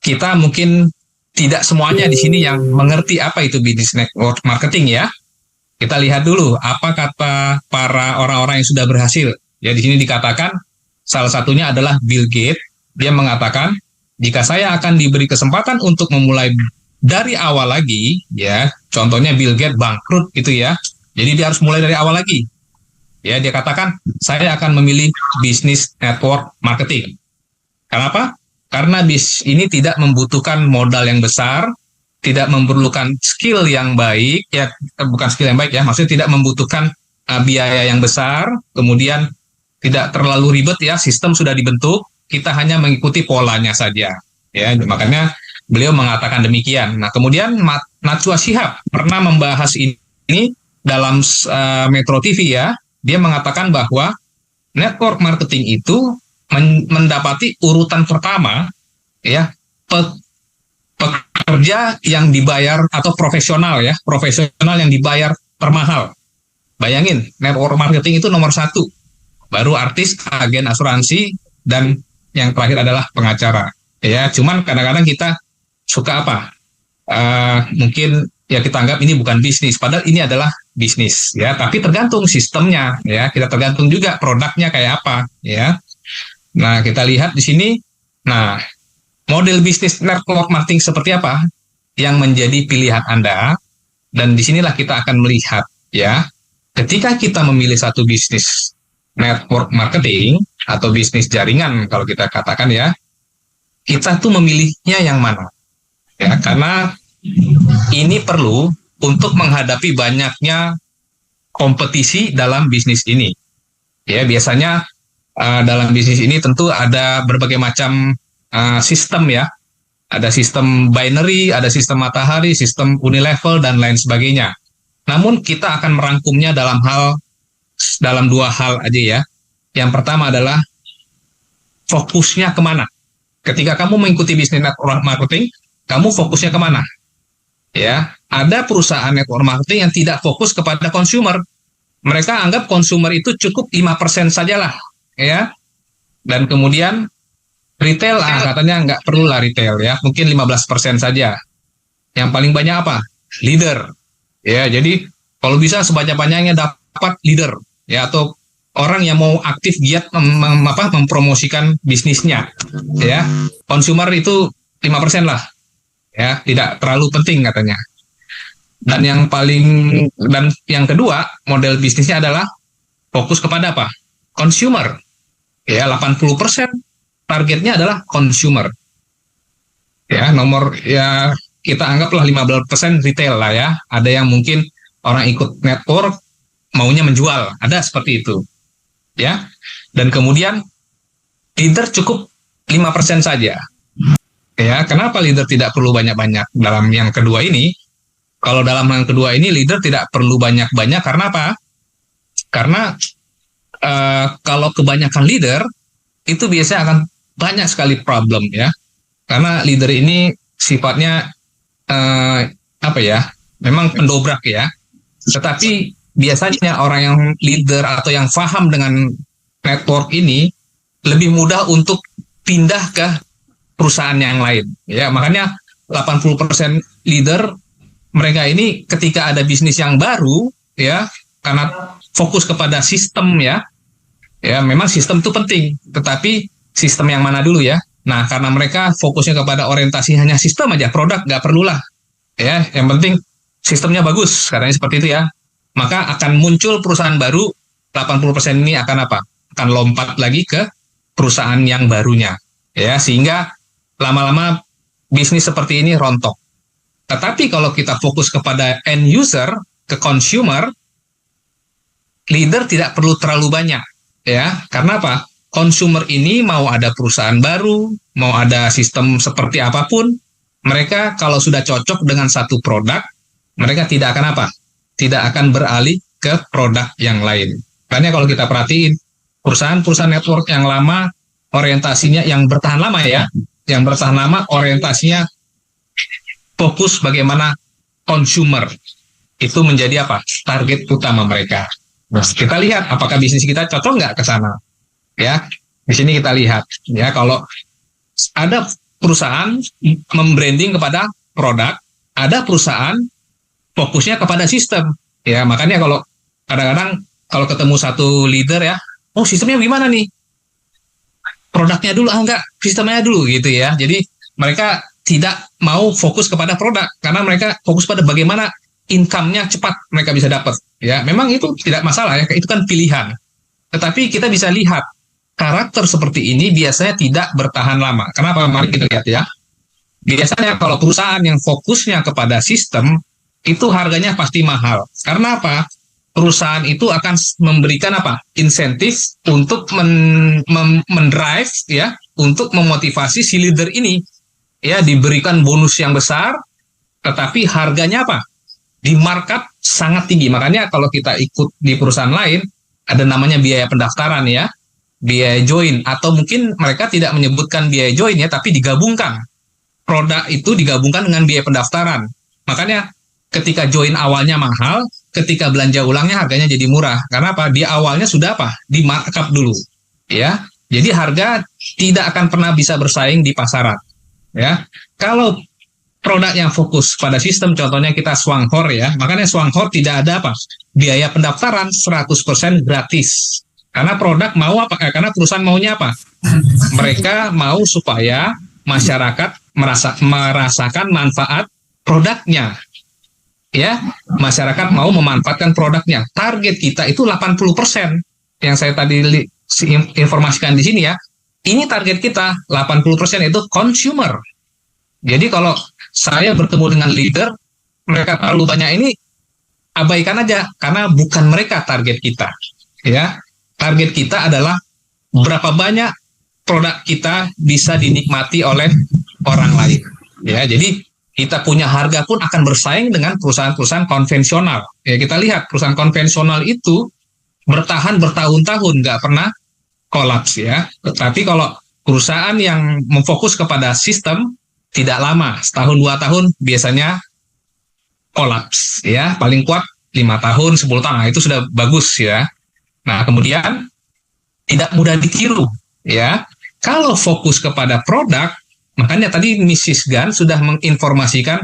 kita mungkin tidak semuanya di sini yang mengerti apa itu bisnis network marketing ya. Kita lihat dulu apa kata para orang-orang yang sudah berhasil. Ya, di sini dikatakan salah satunya adalah Bill Gates. Dia mengatakan, jika saya akan diberi kesempatan untuk memulai dari awal lagi, ya, contohnya Bill Gates bangkrut gitu ya. Jadi dia harus mulai dari awal lagi. Ya, dia katakan, saya akan memilih bisnis network marketing. Kenapa? Karena ini tidak membutuhkan modal yang besar, tidak memerlukan skill yang baik, ya bukan skill yang baik ya, maksudnya tidak membutuhkan biaya yang besar, kemudian tidak terlalu ribet ya, sistem sudah dibentuk, kita hanya mengikuti polanya saja. Ya, makanya beliau mengatakan demikian. Nah, kemudian Najwa Shihab pernah membahas ini dalam Metro TV ya. Dia mengatakan bahwa network marketing itu mendapati urutan pertama ya, pekerja yang dibayar atau profesional ya, profesional yang dibayar termahal. Bayangin, network marketing itu nomor 1. Baru artis, agen asuransi, dan yang terakhir adalah pengacara. Ya, cuman kadang-kadang kita suka apa? Mungkin ya kita anggap ini bukan bisnis, padahal ini adalah bisnis. Ya, tapi tergantung sistemnya. Ya, kita tergantung juga produknya kayak apa. Ya, nah kita lihat di sini. Nah, model bisnis network marketing seperti apa yang menjadi pilihan Anda? Dan disinilah kita akan melihat ya, ketika kita memilih satu bisnis network marketing atau bisnis jaringan kalau kita katakan ya, kita tuh memilihnya yang mana? Ya, karena ini perlu untuk menghadapi banyaknya kompetisi dalam bisnis ini. Ya, biasanya dalam bisnis ini tentu ada berbagai macam sistem ya. Ada sistem binary, ada sistem matahari, sistem unilevel, dan lain sebagainya. Namun kita akan merangkumnya dalam 2 hal aja ya. Yang pertama adalah fokusnya kemana. Ketika kamu mengikuti bisnis network marketing, kamu fokusnya kemana? Ya, ada perusahaan network marketing yang tidak fokus kepada consumer. Mereka anggap consumer itu cukup 5% sajalah, ya. Dan kemudian retail, katanya nggak perlu lah retail ya, mungkin 15% saja. Yang paling banyak apa? Leader. Ya, jadi kalau bisa sebanyak-banyaknya dapat leader, ya, atau orang yang mau aktif giat mempromosikan bisnisnya, ya. Consumer itu 5% lah, ya, tidak terlalu penting katanya. Dan yang kedua, model bisnisnya adalah fokus kepada apa? Consumer. Ya, 80% targetnya adalah consumer. Ya, ya kita anggaplah 15% retail lah ya. Ada yang mungkin orang ikut network maunya menjual, ada seperti itu. Ya. Dan kemudian leader cukup 5% saja. Ya, kenapa leader tidak perlu banyak-banyak dalam yang kedua ini? Kalau dalam yang kedua ini leader tidak perlu banyak-banyak karena apa? Karena kalau kebanyakan leader itu biasanya akan banyak sekali problem ya. Karena leader ini sifatnya memang pendobrak ya. Tetapi biasanya orang yang leader atau yang paham dengan network ini lebih mudah untuk pindah ke perusahaan yang lain. Ya, makanya 80% leader mereka ini ketika ada bisnis yang baru ya, karena fokus kepada sistem ya. Ya, memang sistem itu penting, tetapi sistem yang mana dulu ya. Nah, karena mereka fokusnya kepada orientasi hanya sistem aja, produk nggak perlulah. Ya, yang penting sistemnya bagus, katanya seperti itu ya. Maka akan muncul perusahaan baru, 80% ini akan apa? Akan lompat lagi ke perusahaan yang barunya. Ya, sehingga lama-lama bisnis seperti ini rontok. Tetapi kalau kita fokus kepada end user, ke consumer, leader tidak perlu terlalu banyak. Ya, karena apa? Consumer ini mau ada perusahaan baru, mau ada sistem seperti apapun, mereka kalau sudah cocok dengan satu produk, mereka tidak akan apa? Tidak akan beralih ke produk yang lain. Karena kalau kita perhatiin, perusahaan-perusahaan network yang lama, orientasinya yang bertahan lama ya, yang bertahan lama orientasinya fokus bagaimana consumer itu menjadi apa? Target utama mereka. Nah, kita lihat apakah bisnis kita cocok nggak ke sana. Ya, di sini kita lihat ya, kalau ada perusahaan membranding kepada produk, ada perusahaan fokusnya kepada sistem. Ya, makanya kalau kadang-kadang kalau ketemu satu leader ya, oh sistemnya gimana nih? Produknya dulu, enggak, sistemnya dulu gitu ya. Jadi mereka tidak mau fokus kepada produk karena mereka fokus pada bagaimana income-nya cepat mereka bisa dapat. Ya, memang itu tidak masalah ya, itu kan pilihan. Tetapi kita bisa lihat karakter seperti ini biasanya tidak bertahan lama. Kenapa? Mari kita lihat ya. Biasanya kalau perusahaan yang fokusnya kepada sistem, itu harganya pasti mahal. Karena apa? Perusahaan itu akan memberikan apa? Insentif untuk mendrive ya, untuk memotivasi si leader ini. Ya, diberikan bonus yang besar, tetapi harganya apa? Di markup sangat tinggi. Makanya kalau kita ikut di perusahaan lain, ada namanya biaya pendaftaran ya, biaya join, atau mungkin mereka tidak menyebutkan biaya join ya, tapi digabungkan. Produk itu digabungkan dengan biaya pendaftaran. Makanya ketika join awalnya mahal, ketika belanja ulangnya harganya jadi murah. Karena apa? Di awalnya sudah apa? Di markup dulu. Ya. Jadi harga tidak akan pernah bisa bersaing di pasaran. Ya. Kalau produk yang fokus pada sistem, contohnya kita Swanghor ya, makanya Swanghor tidak ada apa? Biaya pendaftaran 100% gratis. Karena produk mau apa? Karena perusahaan maunya apa? Mereka mau supaya masyarakat merasakan manfaat produknya. Ya, masyarakat mau memanfaatkan produknya. Target kita itu 80%. Yang saya tadi informasikan di sini ya. Ini target kita 80% itu consumer. Jadi kalau saya bertemu dengan leader, mereka terlalu banyak ini, abaikan aja karena bukan mereka target kita. Ya. Target kita adalah berapa banyak produk kita bisa dinikmati oleh orang lain. Ya, jadi kita punya harga pun akan bersaing dengan perusahaan-perusahaan konvensional. Ya, kita lihat perusahaan konvensional itu bertahan bertahun-tahun, nggak pernah kolaps ya. Tapi kalau perusahaan yang memfokus kepada sistem, tidak lama, setahun 2 tahun biasanya kolaps ya. Paling kuat 5 tahun, 10 tahun, nah, itu sudah bagus ya. Nah, kemudian tidak mudah ditiru ya. Kalau fokus kepada produk, makanya tadi Mrs. Gan sudah menginformasikan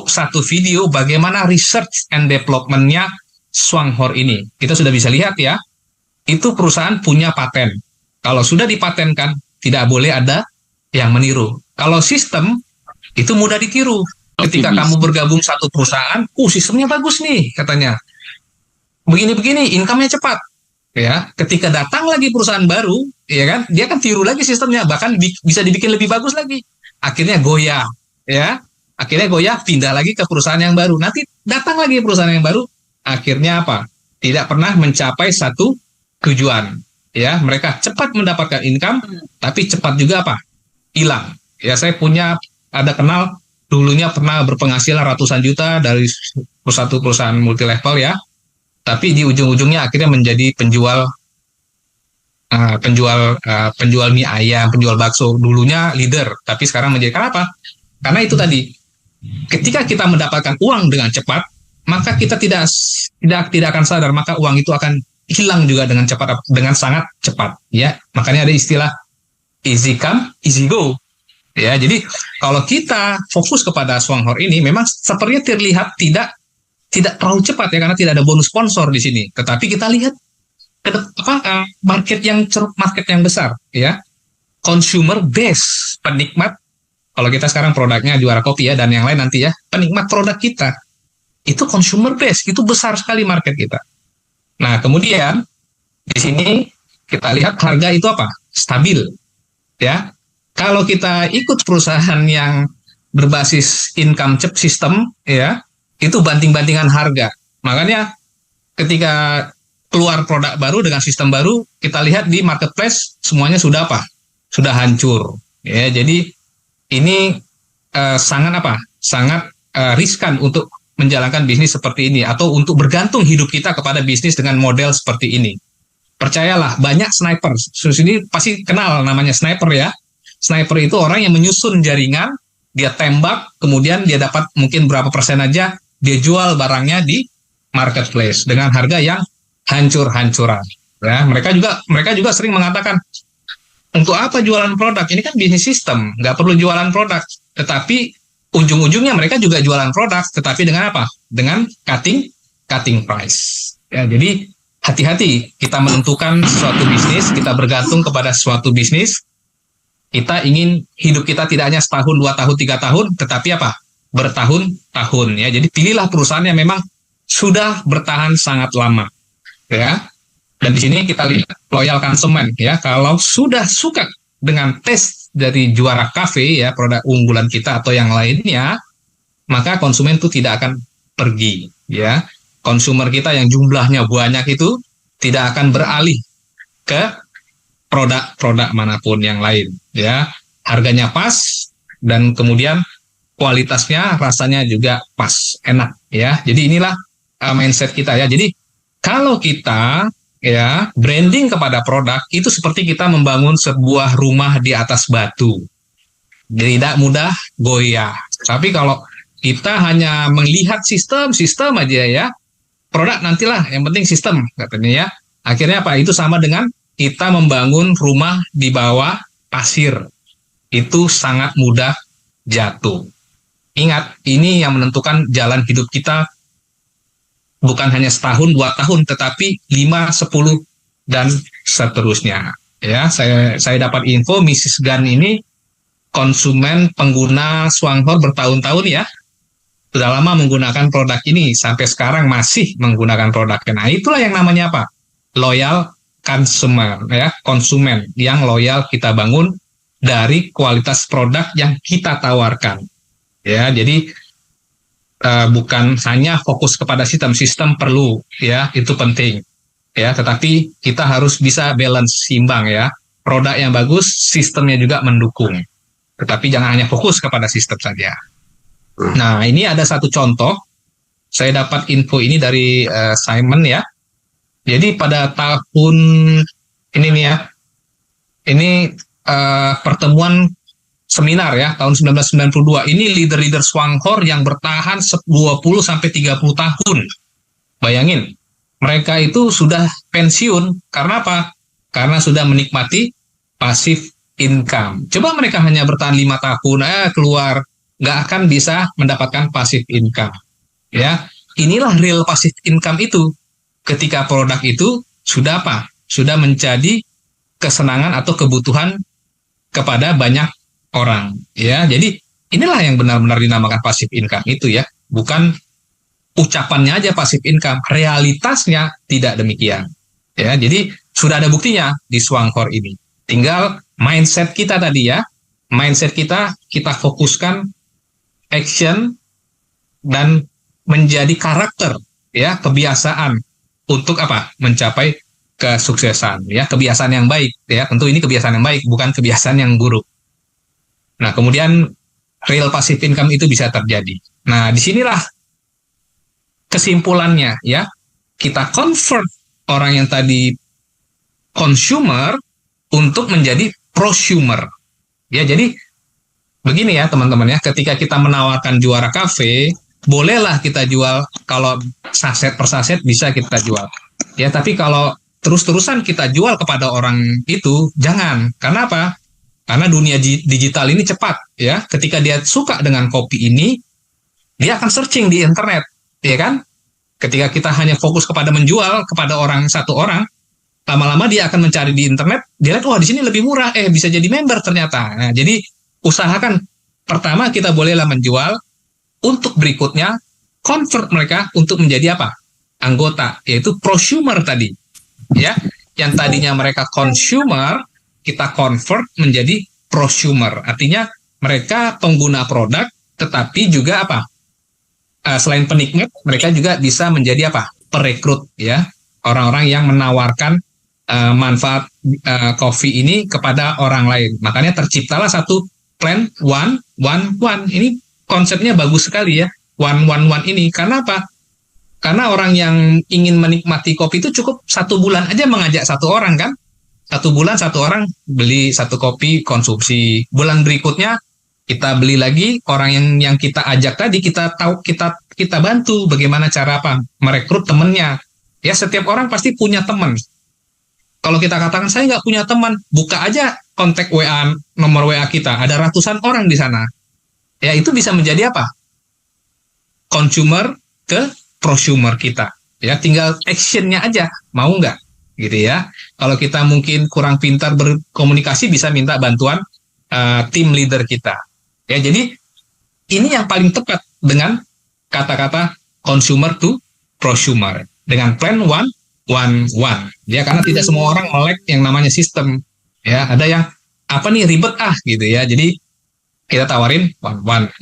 satu video bagaimana research and development-nya Swanghor ini. Kita sudah bisa lihat ya, itu perusahaan punya paten. Kalau sudah dipatenkan, tidak boleh ada yang meniru. Kalau sistem, itu mudah ditiru. Ketika kamu bergabung satu perusahaan, sistemnya bagus nih, katanya. Begini-begini, income-nya cepat. Ya, ketika datang lagi perusahaan baru, ya kan, dia kan tiru lagi sistemnya, bahkan bisa dibikin lebih bagus lagi. Akhirnya goyah, ya. Akhirnya goyah, pindah lagi ke perusahaan yang baru. Nanti datang lagi perusahaan yang baru, akhirnya apa? Tidak pernah mencapai satu tujuan. Ya, mereka cepat mendapatkan income, tapi cepat juga apa? Hilang. Ya, saya ada kenal dulunya pernah berpenghasilan ratusan juta dari satu perusahaan multilevel ya. Tapi di ujung-ujungnya akhirnya menjadi penjual mie ayam, penjual bakso. Dulunya leader, tapi sekarang menjadi kenapa? Karena itu tadi, ketika kita mendapatkan uang dengan cepat, maka kita tidak akan sadar, maka uang itu akan hilang juga dengan cepat, dengan sangat cepat. Ya, makanya ada istilah easy come, easy go. Ya, jadi kalau kita fokus kepada Swanghor ini, memang sepertinya terlihat tidak terlalu cepat ya, karena tidak ada bonus sponsor di sini. Tetapi kita lihat market yang besar ya, consumer base, penikmat. Kalau kita sekarang produknya Juara Kopi ya, dan yang lain nanti ya, penikmat produk kita itu consumer base, itu besar sekali market kita. Nah, kemudian di sini kita lihat harga itu apa? Stabil ya. Kalau kita ikut perusahaan yang berbasis income system ya, itu banting-bantingan harga. Makanya ketika keluar produk baru dengan sistem baru, kita lihat di marketplace semuanya sudah apa? Sudah hancur. Ya, jadi ini sangat riskan untuk menjalankan bisnis seperti ini, atau untuk bergantung hidup kita kepada bisnis dengan model seperti ini. Percayalah, banyak sniper. Ini pasti kenal namanya sniper ya. Sniper itu orang yang menyusun jaringan, dia tembak, kemudian dia dapat mungkin berapa persen aja, dia jual barangnya di marketplace dengan harga yang hancur-hancuran. Ya, mereka juga sering mengatakan, Untuk apa jualan produk? Ini kan bisnis sistem, nggak perlu jualan produk. Tetapi ujung-ujungnya mereka juga jualan produk, tetapi dengan apa? Dengan cutting price. Ya, jadi hati-hati kita menentukan suatu bisnis, kita bergantung kepada suatu bisnis. Kita ingin hidup kita tidak hanya setahun, 2 tahun, 3 tahun, tetapi apa? Bertahun-tahun. Ya, jadi pilihlah perusahaan yang memang sudah bertahan sangat lama. Ya. Dan di sini kita lihat loyal konsumen, ya. Kalau sudah suka dengan tes dari Juara Cafe, ya, produk unggulan kita atau yang lainnya, maka konsumen itu tidak akan pergi, ya. Konsumer kita yang jumlahnya banyak itu tidak akan beralih ke produk-produk manapun yang lain, ya. Harganya pas dan kemudian kualitasnya, rasanya juga pas, enak, ya. Jadi inilah mindset kita, ya. Jadi kalau kita ya branding kepada produk itu seperti kita membangun sebuah rumah di atas batu, tidak mudah goyah. Tapi kalau kita hanya melihat sistem aja, ya, produk nantilah, yang penting sistem katanya, ya. Akhirnya apa? Itu sama dengan kita membangun rumah di bawah pasir, itu sangat mudah jatuh. Ingat, ini yang menentukan jalan hidup kita. Bukan hanya setahun, 2 tahun, tetapi 5, 10, dan seterusnya. Ya, saya dapat info Mrs. Gan ini konsumen pengguna Swanghor bertahun-tahun, ya. Sudah lama menggunakan produk ini, sampai sekarang masih menggunakan produknya. Nah, itulah yang namanya apa? Loyal consumer, ya, konsumen yang loyal kita bangun dari kualitas produk yang kita tawarkan. Ya, jadi bukan hanya fokus kepada sistem perlu, ya, itu penting, ya, tetapi kita harus bisa balance, seimbang, ya, produk yang bagus, sistemnya juga mendukung, tetapi jangan hanya fokus kepada sistem saja. Nah, ini ada satu contoh, saya dapat info ini dari Simon, ya. Jadi pada tahun ini nih, ya, ini pertemuan seminar, ya, tahun 1992. Ini leader-leader Swanghor yang bertahan 20-30 tahun. Bayangin, mereka itu sudah pensiun karena apa? Karena sudah menikmati passive income. Coba mereka hanya bertahan 5 tahun, keluar, nggak akan bisa mendapatkan passive income. Ya, inilah real passive income itu. Ketika produk itu sudah apa? Sudah menjadi kesenangan atau kebutuhan kepada banyak orang, ya. Jadi inilah yang benar-benar dinamakan passive income itu, ya, bukan ucapannya aja passive income, realitasnya tidak demikian, ya. Jadi sudah ada buktinya di Swanghor ini, tinggal mindset kita tadi, ya, mindset kita fokuskan action dan menjadi karakter, ya, kebiasaan untuk apa? Mencapai kesuksesan, ya, kebiasaan yang baik, ya. Tentu ini kebiasaan yang baik, bukan kebiasaan yang buruk. Nah, kemudian real passive income itu bisa terjadi. Nah, disinilah kesimpulannya, ya. Kita convert orang yang tadi consumer untuk menjadi prosumer. Ya, jadi begini, ya, teman-teman, ya. Ketika kita menawarkan Juara Cafe, bolehlah kita jual, kalau saset per saset bisa kita jual. Ya, tapi kalau terus-terusan kita jual kepada orang itu, jangan. Karena apa? Karena dunia digital ini cepat, ya. Ketika dia suka dengan kopi ini, dia akan searching di internet, ya kan? Ketika kita hanya fokus kepada menjual kepada satu orang, lama-lama dia akan mencari di internet, dia lihat, wah, di sini lebih murah, bisa jadi member ternyata. Nah, jadi usahakan pertama kita bolehlah menjual, untuk berikutnya convert mereka untuk menjadi apa? Anggota, yaitu prosumer tadi, ya. Yang tadinya mereka consumer, kita convert menjadi prosumer. Artinya mereka pengguna produk, tetapi juga apa? Selain penikmat, mereka juga bisa menjadi apa? Perekrut, ya. Orang-orang yang menawarkan manfaat kopi ini kepada orang lain. Makanya terciptalah satu plan 1-1-1. Ini konsepnya bagus sekali, ya. 1-1-1 ini. Karena apa? Karena orang yang ingin menikmati kopi itu cukup 1 bulan aja mengajak satu orang, kan? 1 bulan 1 orang beli 1 kopi konsumsi. Bulan berikutnya kita beli lagi, orang yang kita ajak tadi, kita bantu bagaimana cara apa? Merekrut temennya. Ya, setiap orang pasti punya teman. Kalau kita katakan saya nggak punya teman, buka aja kontak WA, nomor WA kita, ada ratusan orang di sana. Ya itu bisa menjadi apa? Consumer ke prosumer kita. Ya tinggal actionnya aja, mau nggak? Gitu ya. Kalau kita mungkin kurang pintar berkomunikasi, bisa minta bantuan tim leader kita. Ya jadi ini yang paling tepat dengan kata-kata consumer to prosumer dengan plan 1-1-1. Ya karena tidak semua orang melek yang namanya sistem. Ya ada yang apa nih ribet gitu ya. Jadi kita tawarin 1-1.